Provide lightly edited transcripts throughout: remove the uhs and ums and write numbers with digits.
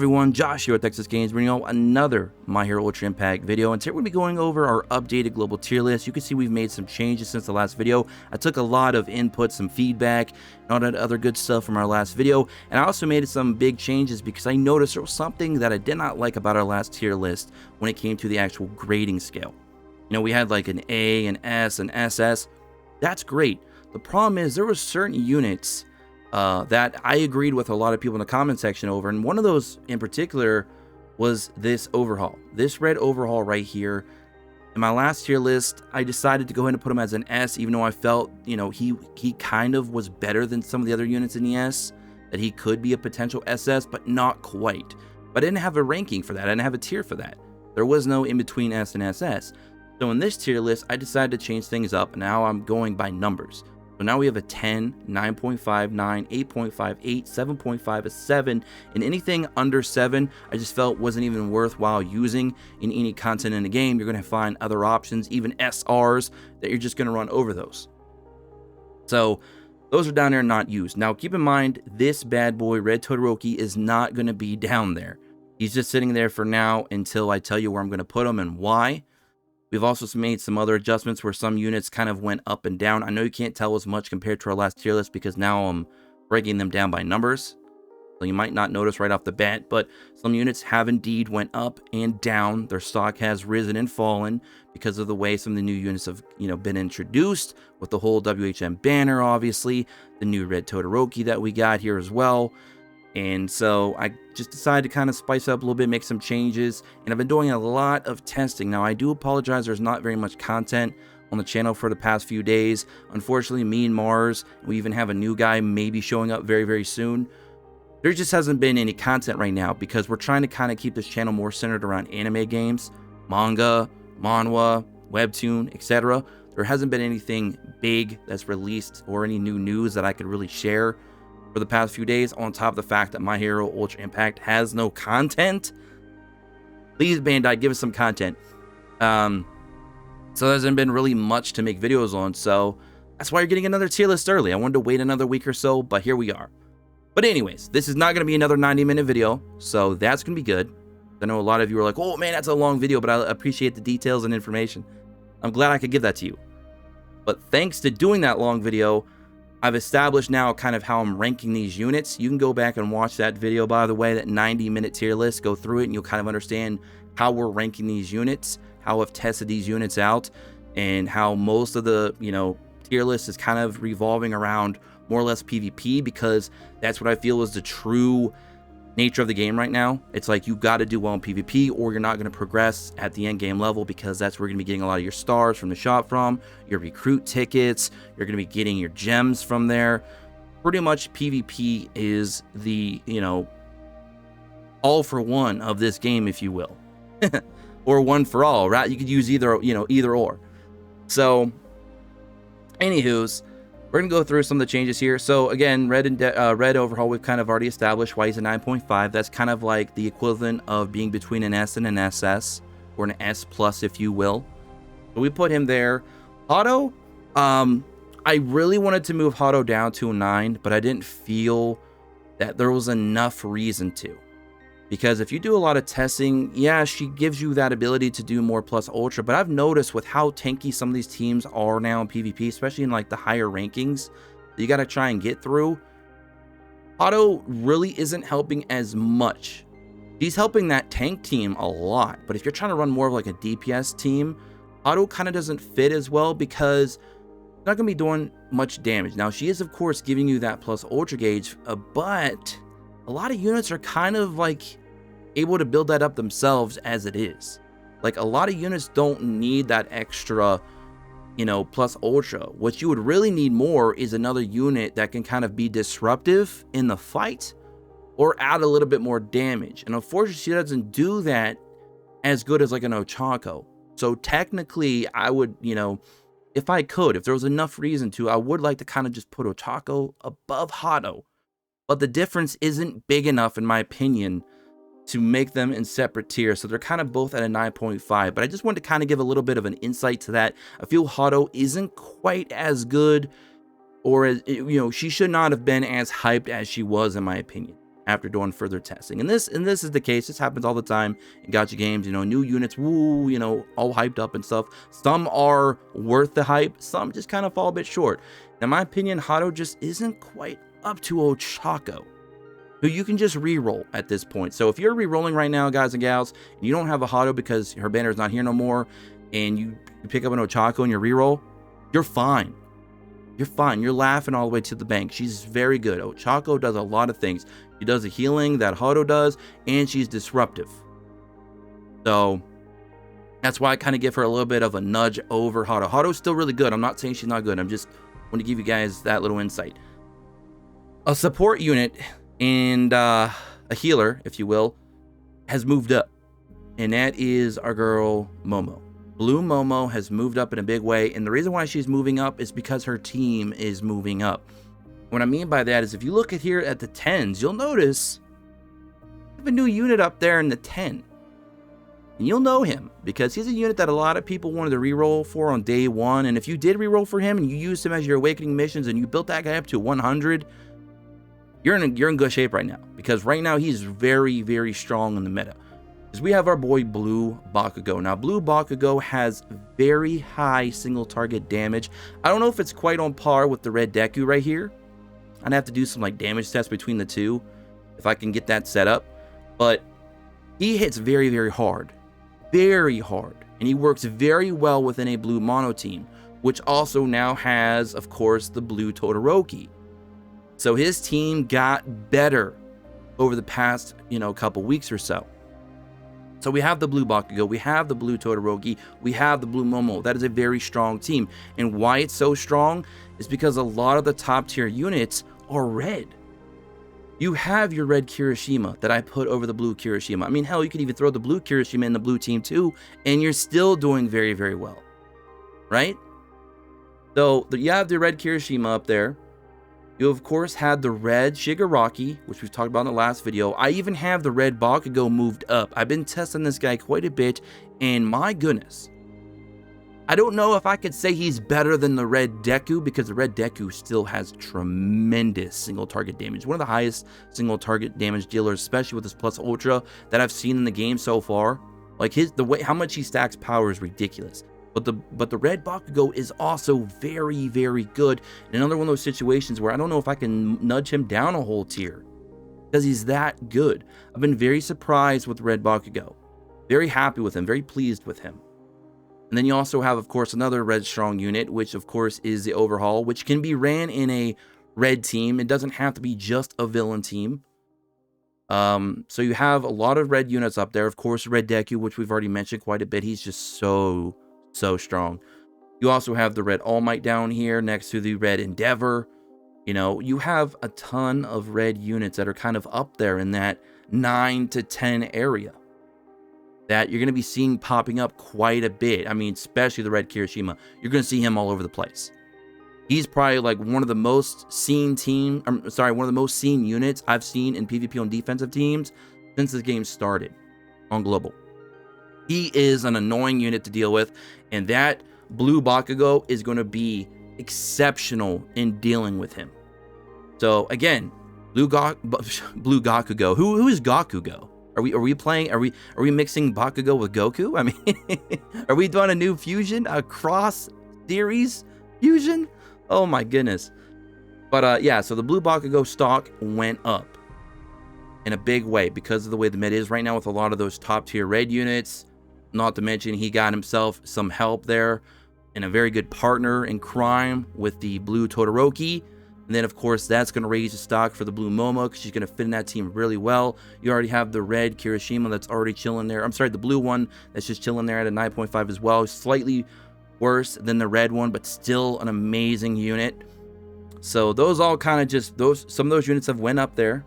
everyone, Josh here at Texas Games, bringing you all another My Hero Ultra Impact video, and today we're going to be going over our updated global tier list. You can see we've made some changes since the last video. I took a lot of input, some feedback, and all that other good stuff from our last video, and I also made some big changes because I noticed there was something that I did not like about our last tier list when it came to the actual grading scale. You know, we had like an A, an S, an SS. That's great. The problem is there were certain units that I agreed with a lot of people in the comment section over, and one of those in particular was this overhaul. This red overhaul right here. In my last tier list, I decided to go ahead and put him as an S, even though I felt, you know, he kind of was better than some of the other units in the S, that he could be a potential SS, but not quite. But I didn't have a ranking for that. I didn't have a tier for that. There was no in between S and SS. So in this tier list, I decided to change things up. Now I'm going by numbers. So now we have a 10, 9.5, 9, 8.5, 8, 7.5, a 7, and anything under 7, I just felt wasn't even worthwhile using in any content in the game. You're going to find other options, even SRs, that you're just going to run over those. So those are down there not used. Now keep in mind, this bad boy, Red Todoroki, is not going to be down there. He's just sitting there for now until I tell you where I'm going to put him and why. We've also made some other adjustments where some units kind of went up and down. I know you can't tell as much compared to our last tier list because now I'm breaking them down by numbers. So you might not notice right off the bat, but some units have indeed went up and down. Their stock has risen and fallen because of the way some of the new units have, you know, been introduced with the whole WHM banner, obviously, the new Red Todoroki that we got here as well. And so I just decided to kind of spice up a little bit, make some changes, and I've been doing a lot of testing. Now, I do apologize, there's not very much content on the channel for the past few days. Unfortunately, me and Mars, we even have a new guy maybe showing up very, very soon. There just hasn't been any content right now because we're trying to kind of keep this channel more centered around anime games, manga, manhwa, webtoon, etc. There hasn't been anything big that's released or any new news that I could really share for the past few days, on top of the fact that My Hero Ultra Impact has no content. Please, Bandai, give us some content. So there hasn't been really much to make videos on, so that's why you're getting another tier list early. I wanted to wait another week or so, but here we are. But anyways, this is not going to be another 90-minute video, so that's going to be good. I know a lot of you are like, oh man, that's a long video, but I appreciate the details and information. I'm glad I could give that to you. But thanks to doing that long video, I've established now kind of how I'm ranking these units. You can go back and watch that video, by the way, that 90-minute tier list. Go through it and you'll kind of understand how we're ranking these units, how I've tested these units out, and how most of the, you know, tier list is kind of revolving around more or less PvP, because that's what I feel is the true nature of the game right now. It's like you got to do well in PvP or you're not going to progress at the end game level, because that's where you're going to be getting a lot of your stars from the shop from, your recruit tickets, you're going to be getting your gems from there. Pretty much PvP is the, you know, all for one of this game, if you will. Or one for all, right? You could use either, you know, either or. So anywho's, we're going to go through some of the changes here. So again, red overhaul, we've kind of already established why he's a 9.5. That's kind of like the equivalent of being between an S and an SS, or an S plus, if you will. So we put him there. Hado, I really wanted to move Hado down to a 9, but I didn't feel that there was enough reason to. Because if you do a lot of testing, yeah, she gives you that ability to do more plus ultra, but I've noticed with how tanky some of these teams are now in PvP, especially in like the higher rankings that you got to try and get through, Hado really isn't helping as much. She's helping that tank team a lot, but if you're trying to run more of like a DPS team, Hado kind of doesn't fit as well because it's not going to be doing much damage. Now, she is, of course, giving you that plus ultra gauge, but a lot of units are kind of like able to build that up themselves as it is. Like, a lot of units don't need that extra, you know, plus ultra. What you would really need more is another unit that can kind of be disruptive in the fight or add a little bit more damage. And unfortunately, she doesn't do that as good as like an Ochako. So technically, I would, you know, if I could, if there was enough reason to, I would like to kind of just put Ochako above Hado. But the difference isn't big enough, in my opinion, to make them in separate tiers. So they're kind of both at a 9.5. But I just wanted to kind of give a little bit of an insight to that. I feel Hado isn't quite as good, or as, you know, she should not have been as hyped as she was, in my opinion. after doing further testing. And this is the case. This happens all the time in gacha games. You know, new units, woo, you know, all hyped up and stuff. Some are worth the hype. Some just kind of fall a bit short. In my opinion, Hado just isn't quite up to Ochako, who you can just re-roll at this point. So if you're re-rolling right now, guys and gals, and you don't have a Hado because her banner is not here no more, and you pick up an Ochako and you re-roll, you're fine. You're fine. You're laughing all the way to the bank. She's very good. Ochako does a lot of things. She does the healing that Hado does, and she's disruptive. So that's why I kind of give her a little bit of a nudge over Hado. Hado's still really good. I'm not saying she's not good. I'm just want to give you guys that little insight. A support unit and a healer, if you will, has moved up, and that is our girl Momo. Blue Momo has moved up in a big way, and the reason why she's moving up is because her team is moving up. What I mean by that is if you look at here at the 10s, you'll notice we have a new unit up there in the 10. And you'll know him because he's a unit that a lot of people wanted to reroll for on day one, and if you did reroll for him and you used him as your awakening missions and you built that guy up to 100, you're in good shape right now, because right now he's very, very strong in the meta. Because we have our boy Blue Bakugo. Now, Blue Bakugo has very high single target damage. I don't know if it's quite on par with the Red Deku right here. I'd have to do some like damage tests between the two if I can get that set up. But he hits very, very hard. Very hard. And he works very well within a blue mono team, which also now has, of course, the blue Todoroki. So his team got better over the past, couple weeks or so. So we have the blue Bakugo, we have the blue Todoroki, we have the blue Momo. That is a very strong team. And why it's so strong is because a lot of the top tier units are red. You have your red Kirishima that I put over the blue Kirishima. I mean, hell, you could even throw the blue Kirishima in the blue team too, and you're still doing very, very well. Right? So you have the red Kirishima up there. You, of course, had the red Shigaraki, which we've talked about in the last video. I even have the red Bakugo moved up. I've been testing this guy quite a bit, and my goodness. I don't know if I could say he's better than the red Deku, because the red Deku still has tremendous single target damage. One of the highest single target damage dealers, especially with his Plus Ultra, that I've seen in the game so far. Like how much he stacks power is ridiculous. But the red Bakugo is also very, very good. And another one of those situations where I don't know if I can nudge him down a whole tier, because he's that good. I've been very surprised with red Bakugo. Very happy with him. Very pleased with him. And then you also have, of course, another red strong unit, which, of course, is the Overhaul, which can be ran in a red team. It doesn't have to be just a villain team. So you have a lot of red units up there. Of course, red Deku, which we've already mentioned quite a bit. He's just so strong. You also have the red All Might down here next to the red Endeavor. You have a ton of red units that are kind of up there in that 9 to 10 area that you're going to be seeing popping up quite a bit. I mean, especially the red Kirishima. You're going to see him all over the place. He's probably like one of the most seen one of the most seen units I've seen in PvP on defensive teams since this game started on global. He is an annoying unit to deal with, and that blue Bakugo is going to be exceptional in dealing with him. So again, blue Gakugo. Who is Gakugo? Are we mixing Bakugo with Goku? I mean, are we doing a new fusion, a cross series fusion? Oh my goodness. But yeah, so the blue Bakugo stock went up in a big way because of the way the meta is right now with a lot of those top tier red units. Not to mention he got himself some help there and a very good partner in crime with the blue Todoroki. And then, of course, that's going to raise the stock for the blue Momo because she's going to fit in that team really well. You already have the red Kirishima that's already chilling there. I'm sorry, the blue one that's just chilling there at a 9.5 as well. Slightly worse than the red one, but still an amazing unit. So those all kind of just, some of those units have went up there.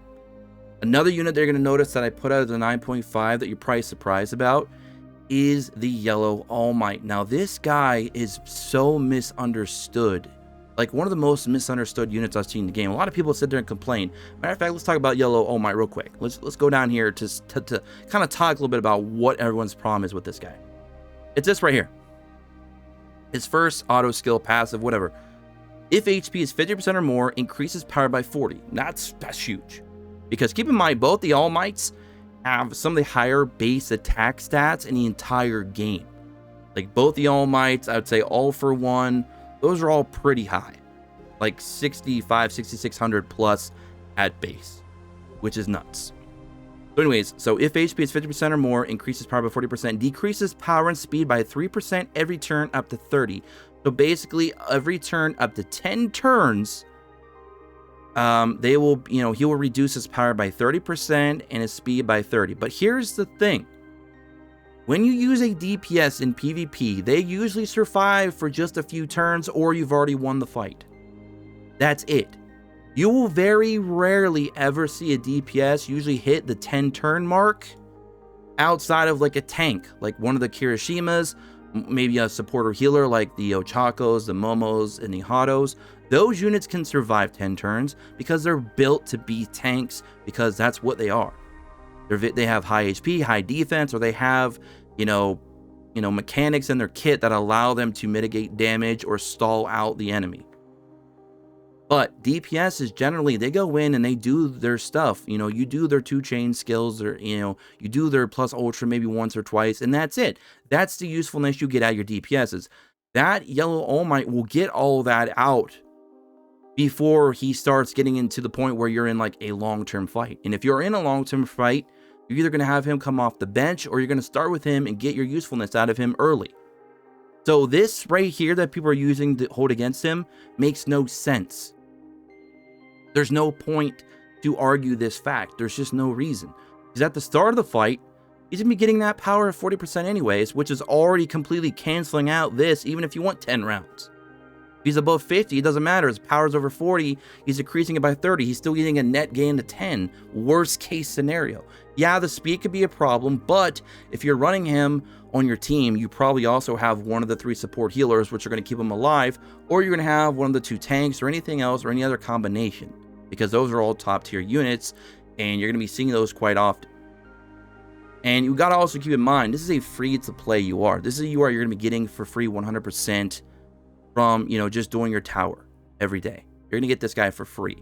Another unit they're going to notice that I put out of the 9.5 that you're probably surprised about is the yellow All Might. Now, this guy is so misunderstood. Like, one of the most misunderstood units I've seen in the game. A lot of people sit there and complain. Matter of fact, let's talk about yellow All Might real quick. Let's go down here to kind of talk a little bit about what everyone's problem is with this guy. It's this right here. His first auto skill, passive, whatever. If HP is 50% or more, increases power by 40. That's huge. Because keep in mind, both the All Mights have some of the higher base attack stats in the entire game. Like both the All Mights, I would say All for One, those are all pretty high. Like 65, 6600 plus at base, which is nuts. So anyways, so if HP is 50% or more, increases power by 40%, decreases power and speed by 3% every turn up to 30. So basically, every turn up to 10 turns, he will reduce his power by 30% and his speed by 30. But here's the thing. When you use a DPS in PvP, they usually survive for just a few turns or you've already won the fight. That's it. You will very rarely ever see a DPS usually hit the 10 turn mark outside of like a tank, like one of the Kirishimas, maybe a support or healer like the Ochakos, the Momos, and the Hatos. Those units can survive 10 turns because they're built to be tanks, because that's what they are. They have high HP, high defense, or they have, mechanics in their kit that allow them to mitigate damage or stall out the enemy. But DPS is generally, they go in and they do their stuff. You do their 2-chain skills, or, you do their plus ultra maybe once or twice, and that's it. That's the usefulness you get out of your DPSs. That Yellow All Might will get all that out before he starts getting into the point where you're in like a long-term fight. And if you're in a long-term fight, you're either going to have him come off the bench or you're going to start with him and get your usefulness out of him early. So this right here that people are using to hold against him makes no sense. There's no point to argue this fact. There's just no reason. Because at the start of the fight, he's going to be getting that power of 40% anyways, which is already completely canceling out this, even if you want 10 rounds. If he's above 50, it doesn't matter. His power's over 40, he's decreasing it by 30. He's still getting a net gain to 10. Worst case scenario. Yeah, the speed could be a problem, but if you're running him on your team, you probably also have one of the 3 support healers, which are going to keep him alive, or you're going to have one of the 2 tanks or anything else or any other combination, because those are all top tier units and you're going to be seeing those quite often. And you got to also keep in mind, this is a free to play UR. This is a UR you're going to be getting for free 100% from, just doing your tower every day. You're going to get this guy for free.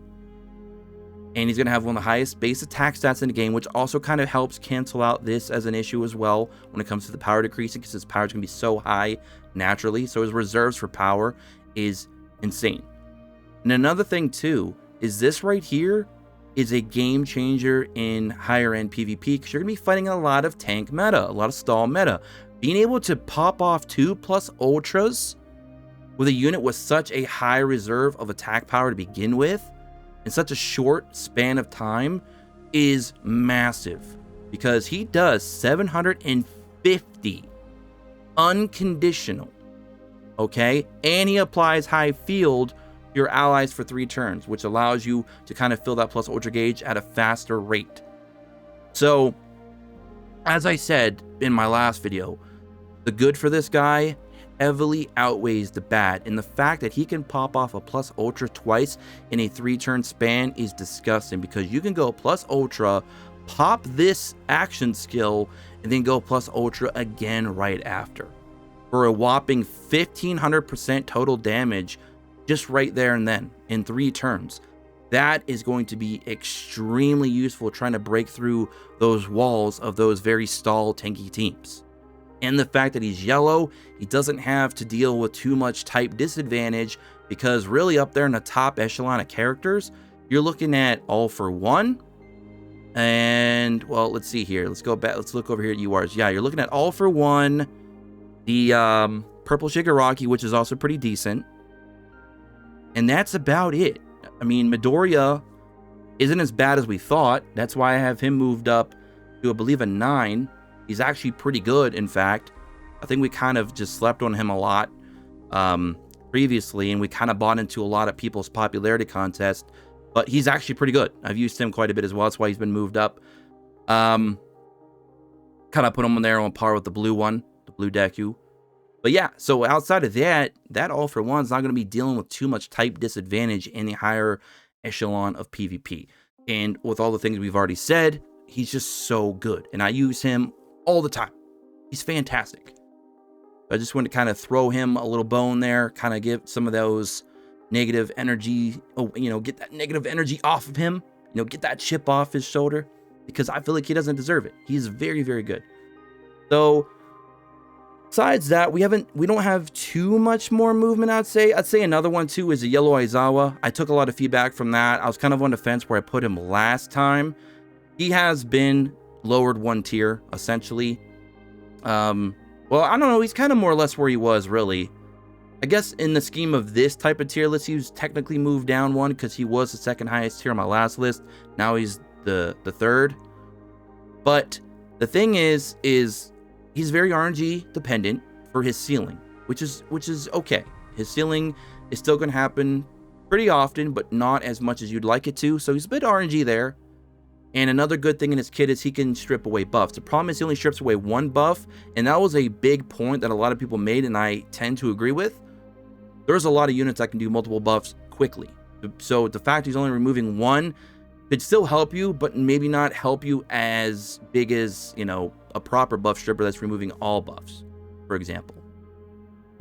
And he's going to have one of the highest base attack stats in the game, which also kind of helps cancel out this as an issue as well when it comes to the power decreasing, because his power is going to be so high naturally. So his reserves for power is insane. And another thing too is this right here is a game changer in higher end PvP, because you're going to be fighting a lot of tank meta, a lot of stall meta. Being able to pop off 2+ ultras with a unit with such a high reserve of attack power to begin with in such a short span of time is massive, because he does 750 unconditional, okay? And he applies high field to your allies for 3 turns, which allows you to kind of fill that plus ultra gauge at a faster rate. So, as I said in my last video, the good for this guy heavily outweighs the bad, and the fact that he can pop off a plus ultra twice in a 3-turn span is disgusting, because you can go plus ultra, pop this action skill, and then go plus ultra again right after for a whopping 1500% total damage just right there and then in 3 turns. That is going to be extremely useful trying to break through those walls of those very stall tanky teams. And the fact that he's yellow, he doesn't have to deal with too much type disadvantage, because really up there in the top echelon of characters, you're looking at All for One. And, well, let's see here. Let's go back. Let's look over here at URs. Yeah, you're looking at All for One, the Purple Shigaraki, which is also pretty decent. And that's about it. I mean, Midoriya isn't as bad as we thought. That's why I have him moved up to, I believe, a 9. He's actually pretty good, in fact. I think we kind of just slept on him a lot previously, and we kind of bought into a lot of people's popularity contest, but he's actually pretty good. I've used him quite a bit as well. That's why he's been moved up. Kind of put him on there on par with the blue one, the blue Deku. But yeah, so outside of that All for One is not going to be dealing with too much type disadvantage in the higher echelon of PvP. And with all the things we've already said, he's just so good, and I use him all the time. He's fantastic. I just want to kind of throw him a little bone there, kind of give some of those negative energy, get that negative energy off of him, get that chip off his shoulder, because I feel like he doesn't deserve it. He's very, very good. So besides that, we don't have too much more movement. I'd say another one too is a yellow Aizawa. I took a lot of feedback from that. I was kind of on the fence where I put him last time. He has been lowered 1 tier essentially. Well, I don't know. He's kind of more or less where he was, really. I guess in the scheme of this type of tier list, he was technically moved down 1 because he was the 2nd highest tier on my last list. Now he's the 3rd. But the thing is he's very RNG dependent for his ceiling, which is okay. His ceiling is still going to happen pretty often, but not as much as you'd like it to. So he's a bit RNG there. And another good thing in his kit is he can strip away buffs. The problem is he only strips away 1 buff, and that was a big point that a lot of people made, and I tend to agree with. There's a lot of units that can do multiple buffs quickly. So the fact he's only removing 1 could still help you, but maybe not help you as big as, a proper buff stripper that's removing all buffs, for example.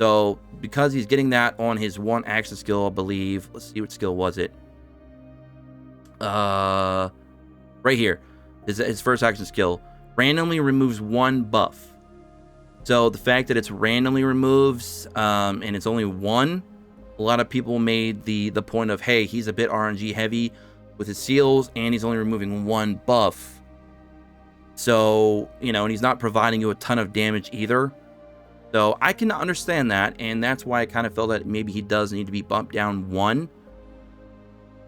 So because he's getting that on his 1 action skill, I believe. Let's see, what skill was it? Right here, his first action skill randomly removes 1 buff. So the fact that it's randomly removes and it's only 1, a lot of people made the point of, hey, he's a bit RNG heavy with his seals and he's only removing 1 buff. So, and he's not providing you a ton of damage either. So I can understand that, and that's why I kind of felt that maybe he does need to be bumped down 1.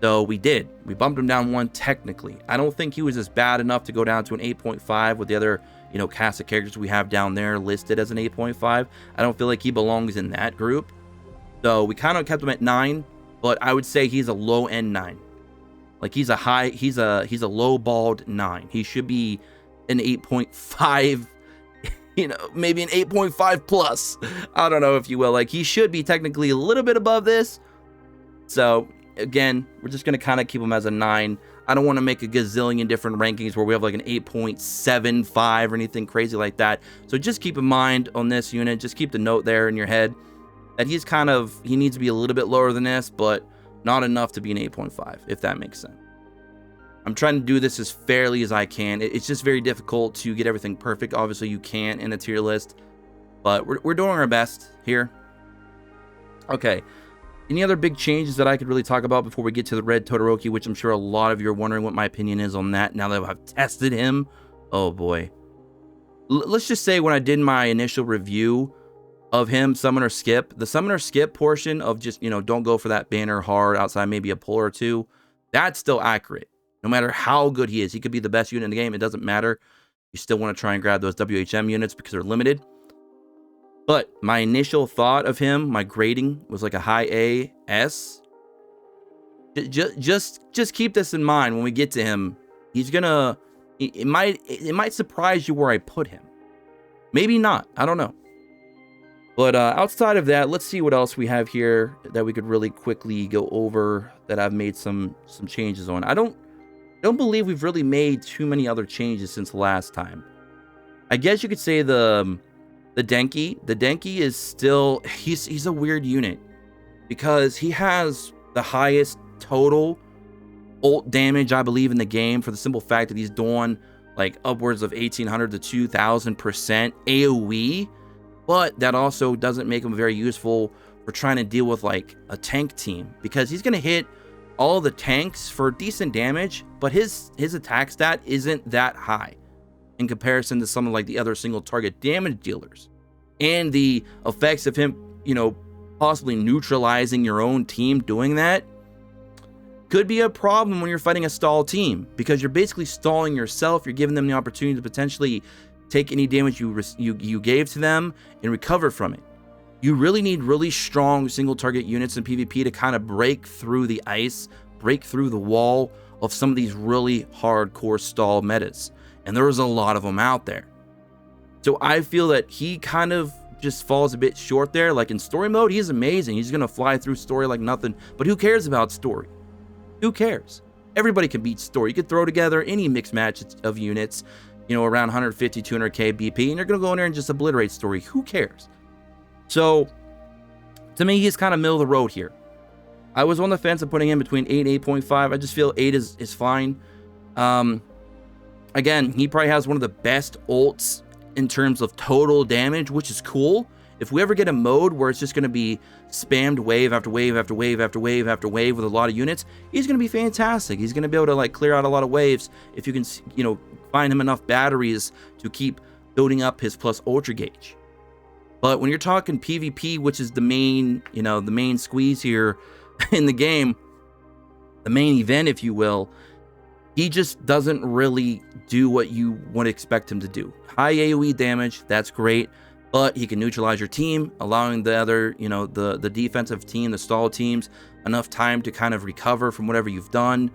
So we did. We bumped him down 1 technically. I don't think he was as bad enough to go down to an 8.5 with the other, cast of characters we have down there listed as an 8.5. I don't feel like he belongs in that group. So we kind of kept him at 9, but I would say he's a low end 9. Like he's a low balled 9. He should be an 8.5, maybe an 8.5 plus. I don't know if you will. Like he should be technically a little bit above this. So again, we're just going to kind of keep him as a 9. I don't want to make a gazillion different rankings where we have like an 8.75 or anything crazy like that. So just keep in mind on this unit, just keep the note there in your head that he needs to be a little bit lower than this, but not enough to be an 8.5, if that makes sense. I'm trying to do this as fairly as I can. It's just very difficult to get everything perfect. Obviously, you can't in a tier list, but we're doing our best here. Okay. Any other big changes that I could really talk about before we get to the red Todoroki, which I'm sure a lot of you are wondering what my opinion is on that now that I've tested him. Oh boy. Let's just say when I did my initial review of him, Summoner Skip, the Summoner Skip portion of just, don't go for that banner hard outside maybe a pull or 2, that's still accurate. No matter how good he is, he could be the best unit in the game. It doesn't matter. You still want to try and grab those WHM units because they're limited. But my initial thought of him, my grading was like a high A, S. Just keep this in mind when we get to him. He's gonna, it might surprise you where I put him. Maybe not. I don't know. But outside of that, let's see what else we have here that we could really quickly go over that I've made some changes on. I don't believe we've really made too many other changes since last time. I guess you could say the Denki. The Denki is still, he's a weird unit because he has the highest total ult damage, I believe, in the game, for the simple fact that he's doing like upwards of 1800 to 2000% AoE. But that also doesn't make him very useful for trying to deal with like a tank team, because he's going to hit all the tanks for decent damage, but his attack stat isn't that high in comparison to some of like the other single target damage dealers. And the effects of him, possibly neutralizing your own team doing that could be a problem when you're fighting a stall team, because you're basically stalling yourself. You're giving them the opportunity to potentially take any damage you gave to them and recover from it. You really need really strong single target units in PvP to kind of break through the ice, break through the wall of some of these really hardcore stall metas. And there's a lot of them out there. So I feel that he kind of just falls a bit short there. Like in story mode, he's amazing. He's going to fly through story like nothing. But who cares about story? Who cares? Everybody can beat story. You could throw together any mixed match of units, around 150, 200k BP, and you're going to go in there and just obliterate story. Who cares? So, to me, he's kind of middle of the road here. I was on the fence of putting him between 8 and 8.5. I just feel 8 is fine. Again, he probably has one of the best ults in terms of total damage, which is cool. If we ever get a mode where it's just going to be spammed wave after wave after wave after wave after wave with a lot of units, he's going to be fantastic. He's going to be able to like clear out a lot of waves if you can, you know, find him enough batteries to keep building up his plus ultra gauge. But when you're talking PvP, which is the main, you know, the main squeeze here in the game, the main event, if you will, he just doesn't really do what you would expect him to do. High AoE damage, that's great, but he can neutralize your team, allowing the other, you know, the defensive team, the stall teams, enough time to kind of recover from whatever you've done,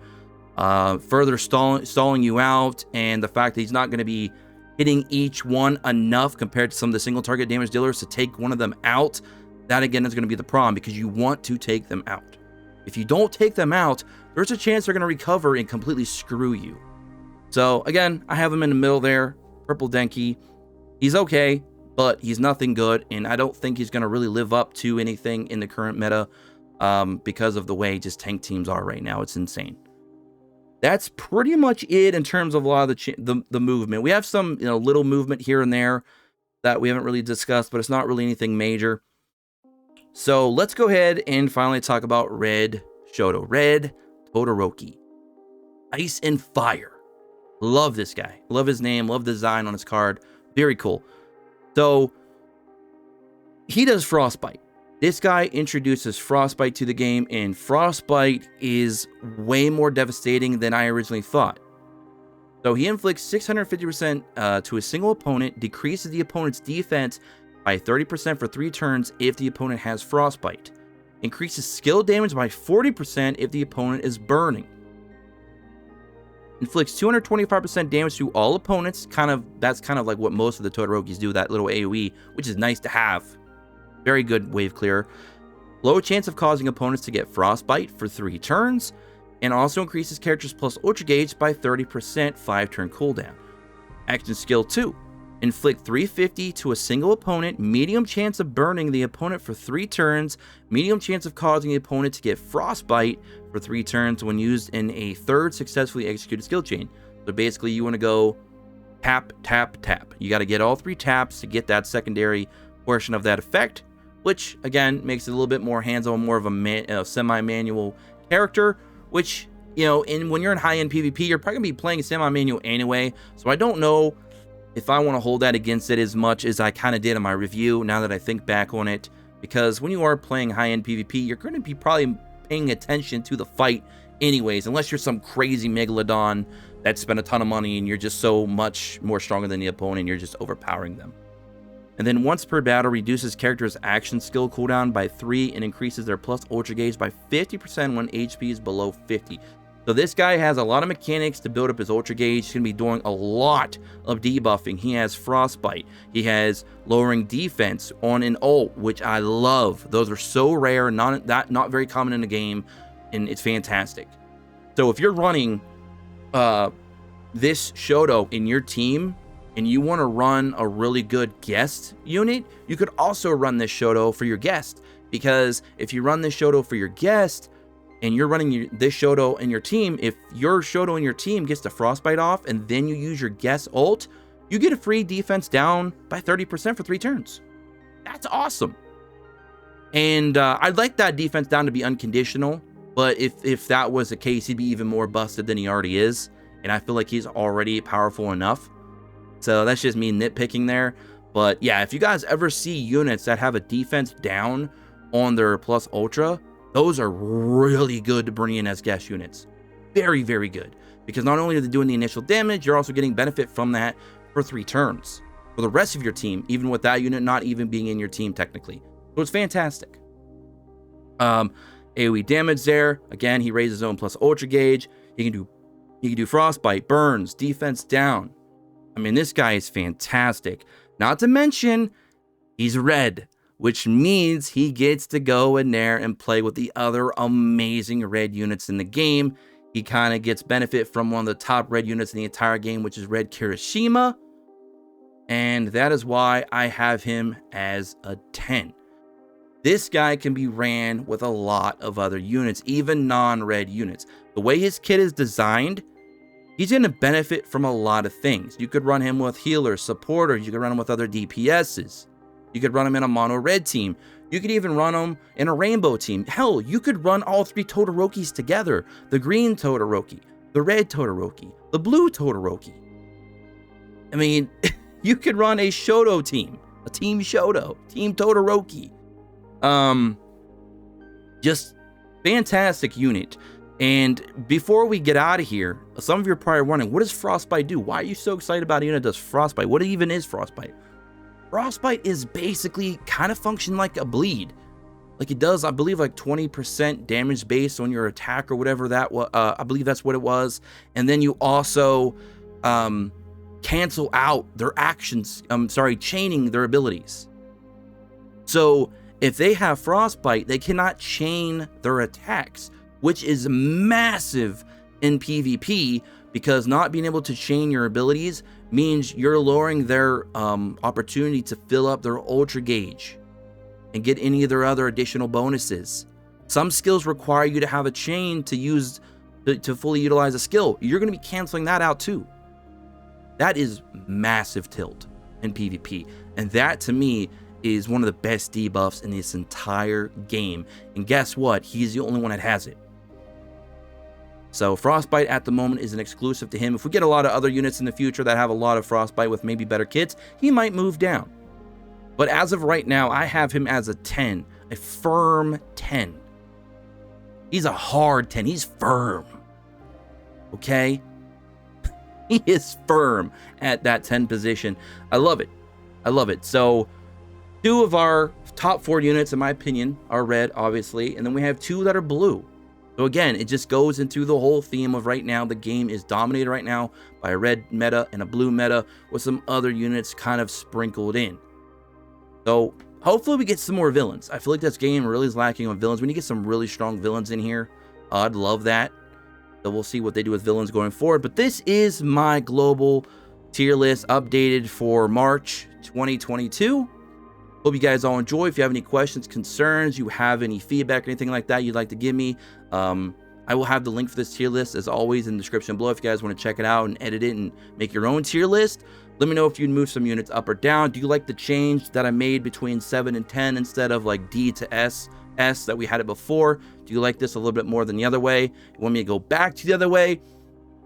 further stalling you out, and the fact that he's not going to be hitting each one enough compared to some of the single target damage dealers to take one of them out. That again is going to be the problem, because you want to take them out. If you don't take them out, there's a chance they're going to recover and completely screw you. So again, I have him in the middle there. Purple Denki. He's okay, but he's nothing good, and I don't think he's going to really live up to anything in the current meta because of the way just tank teams are right now. It's insane. That's pretty much it in terms of a lot of the movement. We have some, you know, little movement here and there that we haven't really discussed, but it's not really anything major. So let's go ahead and finally talk about Red Shoto. Red Todoroki. Ice and Fire. Love this guy. Love his name. Love the design on his card. Very cool. So he does Frostbite. This guy introduces Frostbite to the game, and Frostbite is way more devastating than I originally thought. So he inflicts 650% to a single opponent, decreases the opponent's defense by 30% for 3 turns if the opponent has Frostbite. Increases skill damage by 40% if the opponent is burning. Inflicts 225% damage to all opponents. That's kind of like what most of the Todorokis do, that little AoE, which is nice to have. Very good wave clear. Low chance of causing opponents to get Frostbite for 3 turns. And also increases characters plus ultra gauge by 30%, 5-turn cooldown. Action skill 2. Inflict 350 to a single opponent, medium chance of burning the opponent for 3 turns, medium chance of causing the opponent to get Frostbite for 3 turns when used in a 3rd successfully executed skill chain. So basically you want to go tap, tap, tap. You got to get all 3 taps to get that secondary portion of that effect, which again makes it a little bit more hands-on, more of a semi-manual character, which, you know, when you're in high-end PvP, you're probably going to be playing semi-manual anyway, so I don't know if I want to hold that against it as much as I kind of did in my review, now that I think back on it, because when you are playing high-end PvP, you're going to be probably paying attention to the fight anyways, unless you're some crazy megalodon that spent a ton of money and you're just so much more stronger than the opponent and you're just overpowering them. And then once per battle, reduces characters' action skill cooldown by 3 and increases their plus ultra gauge by 50% when HP is below 50. So this guy has a lot of mechanics to build up his ultra gauge. He's going to be doing a lot of debuffing. He has Frostbite. He has lowering defense on an ult, which I love. Those are so rare, not very common in the game, and it's fantastic. So if you're running this Shoto in your team and you want to run a really good guest unit, you could also run this Shoto for your guest, because if you run this Shoto for your guest and you're running this Shoto in your team, if your Shoto in your team gets the Frostbite off and then you use your guest ult, you get a free defense down by 30% for 3 turns. That's awesome. And I'd like that defense down to be unconditional, but if that was the case, he'd be even more busted than he already is, and I feel like he's already powerful enough. So that's just me nitpicking there. But yeah, if you guys ever see units that have a defense down on their plus ultra, those are really good to bring in as guest units. Very, very good. Because not only are they doing the initial damage, you're also getting benefit from that for 3 turns. For the rest of your team, even with that unit not even being in your team technically. So it's fantastic. AoE damage there. Again, he raises his own plus ultra gauge. He can do frostbite, burns, defense down. I mean, this guy is fantastic. Not to mention, he's red, which means he gets to go in there and play with the other amazing red units in the game. He kind of gets benefit from one of the top red units in the entire game, which is Red 'And that is why I have him as a 10. This guy can be ran with a lot of other units, even non-red units. The way his kit is designed, he's going to benefit from a lot of things. You could run him with healers, supporters. You could run him with other DPSs. You could run him in a mono red team. You could even run him in a rainbow team. Hell, you could run all 3 Todorokis together. The green Todoroki, the red Todoroki, the blue Todoroki. I mean, you could run a Shoto team, a Team Shoto, Team Todoroki. Just fantastic unit. And before we get out of here, some of you are probably wondering, what does Frostbite do? Why are you so excited about a unit that does Frostbite? What even is Frostbite? Frostbite is basically kind of function like a bleed. Like it does, I believe, like 20% damage based on your attack or whatever that was. I believe that's what it was. And then you also cancel out their actions. Chaining their abilities. So if they have Frostbite, they cannot chain their attacks, which is massive in PvP, because not being able to chain your abilities means you're lowering their opportunity to fill up their ultra gauge and get any of their other additional bonuses. Some skills require you to have a chain to use to fully utilize a skill. You're going to be canceling that out too. That is massive tilt in PvP, and that to me is one of the best debuffs in this entire game. And guess what? He's the only one that has it. So Frostbite at the moment is an exclusive to him. If we get a lot of other units in the future that have a lot of Frostbite with maybe better kits, he might move down. But as of right now, I have him as a 10, a firm 10. He's a hard 10. He's firm. Okay? He is firm at that 10 position. I love it. I love it. So 2 of our top 4 units, in my opinion, are red, obviously. And then we have 2 that are blue. So again, it just goes into the whole theme of right now, the game is dominated right now by a red meta and a blue meta with some other units kind of sprinkled in. So hopefully we get some more villains. I feel like this game really is lacking on villains. We need to get some really strong villains in here. I'd love that. So we'll see what they do with villains going forward. But this is my global tier list updated for March 2022. Hope you guys all enjoy. If you have any questions, concerns, you have any feedback or anything like that you'd like to give me, I will have the link for this tier list as always in the description below if you guys want to check it out and edit it and make your own tier list. Let me know if you'd move some units up or down. Do you like the change that I made between 7 and 10 instead of like D to S that we had it before? Do you like this a little bit more than the other way? You want me to go back to the other way?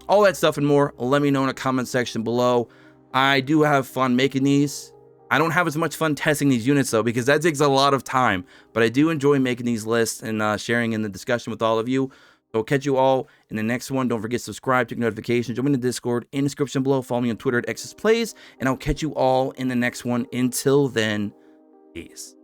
All that stuff and more, let me know in the comment section below. I do have fun making these. I don't have as much fun testing these units though, because that takes a lot of time, but I do enjoy making these lists and sharing in the discussion with all of you. So I'll catch you all in the next one. Don't forget to subscribe, check notifications, join me in the Discord in the description below, follow me on Twitter at XSPlays, and I'll catch you all in the next one. Until then, peace.